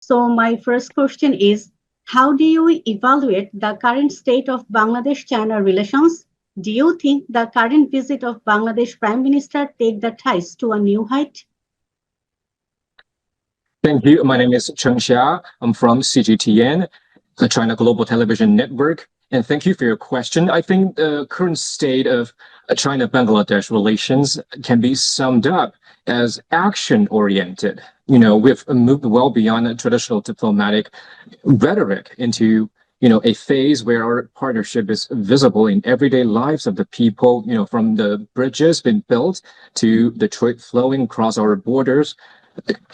So my first question is, how do you evaluate the current state of Bangladesh-China relations? Do you think the current visit of Bangladesh Prime Minister take the ties to a new height? Thank you. My name is Cheng Xia. I'm from CGTN, the China Global Television Network. And thank you for your question. I think the current state of China-Bangladesh relations can be summed up as action-oriented. We've moved well beyond traditional diplomatic rhetoric into a phase where our partnership is visible in everyday lives of the people, from the bridges being built to the trade flowing across our borders.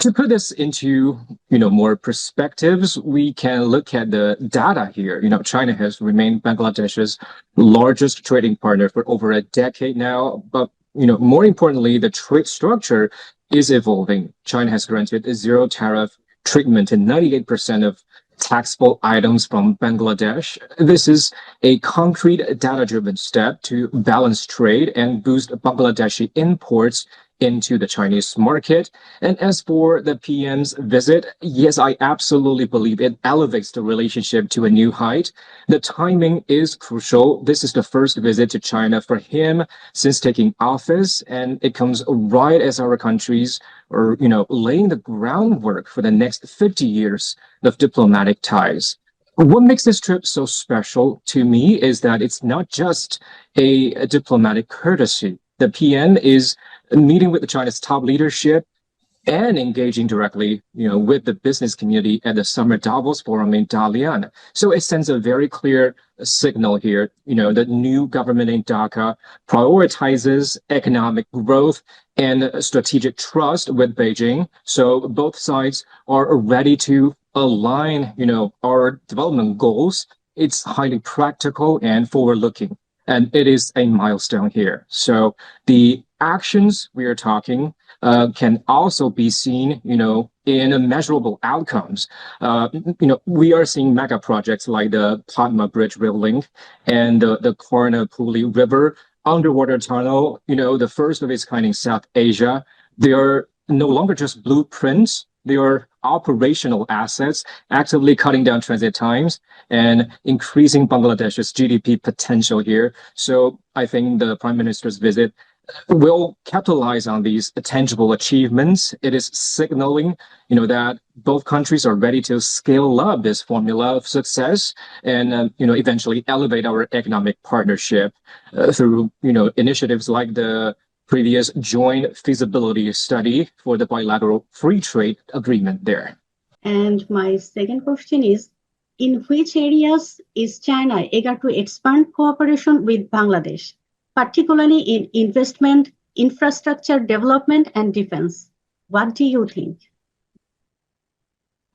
To put this into, more perspectives, we can look at the data here. China has remained Bangladesh's largest trading partner for over a decade now. But, more importantly, the trade structure is evolving. China has granted a zero tariff treatment in 98% of taxable items from Bangladesh. This is a concrete data-driven step to balance trade and boost Bangladeshi imports into the Chinese market. And as for the PM's visit, yes, I absolutely believe it elevates the relationship to a new height. The timing is crucial. This is the first visit to China for him since taking office, and it comes right as our countries are, laying the groundwork for the next 50 years of diplomatic ties. What makes this trip so special to me is that it's not just a diplomatic courtesy. The PM is meeting with China's top leadership and engaging directly, with the business community at the Summer Davos Forum in Dalian. So it sends a very clear signal here. The new government in Dhaka prioritizes economic growth and strategic trust with Beijing. So both sides are ready to align, our development goals. It's highly practical and forward-looking. And it is a milestone here. So the actions we are talking can also be seen, in measurable outcomes. We are seeing mega projects like the Padma Bridge Rail Link and the Karnapuli River underwater tunnel, the first of its kind in South Asia. They are no longer just blueprints. They are operational assets, actively cutting down transit times and increasing Bangladesh's GDP potential here. So I think the Prime Minister's visit will capitalize on these tangible achievements. It is signaling, that both countries are ready to scale up this formula of success and, eventually elevate our economic partnership through, initiatives like the previous joint feasibility study for the bilateral free trade agreement there. And my second question is, in which areas is China eager to expand cooperation with Bangladesh, particularly in investment, infrastructure development, and defense? What do you think?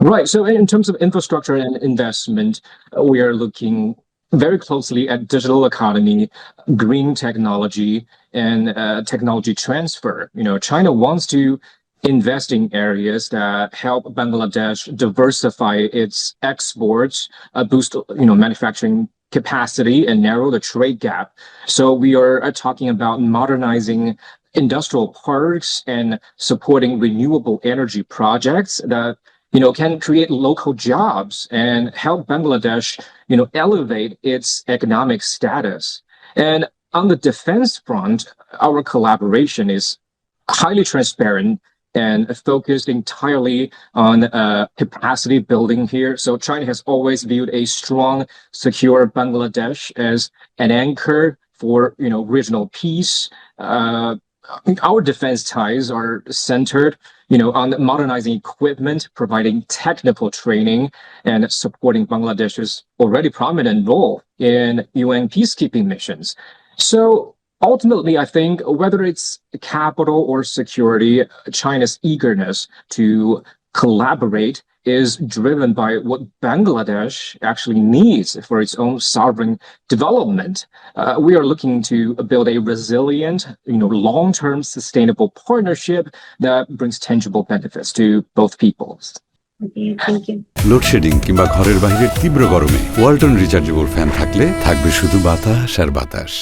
Right. So in terms of infrastructure and investment, we are looking very closely at digital economy, green technology, and technology transfer. China wants to invest in areas that help Bangladesh diversify its exports, boost, manufacturing capacity, and narrow the trade gap. So we are talking about modernizing industrial parks and supporting renewable energy projects that can create local jobs and help Bangladesh, elevate its economic status. And on the defense front, our collaboration is highly transparent and focused entirely on capacity building here. So China has always viewed a strong, secure Bangladesh as an anchor for, regional peace. Our defense ties are centered, on modernizing equipment, providing technical training, and supporting Bangladesh's already prominent role in UN peacekeeping missions. So ultimately, I think whether it's capital or security, China's eagerness to collaborate is driven by what Bangladesh actually needs for its own sovereign development. We are looking to build a resilient, long-term sustainable partnership that brings tangible benefits to both peoples. Okay, thank you. Load shedding কিংবা ঘরের বাইরের তীব্র গরমে Walton rechargeable fan থাকলে থাকবে শুধু বাতাস আর বাতাস।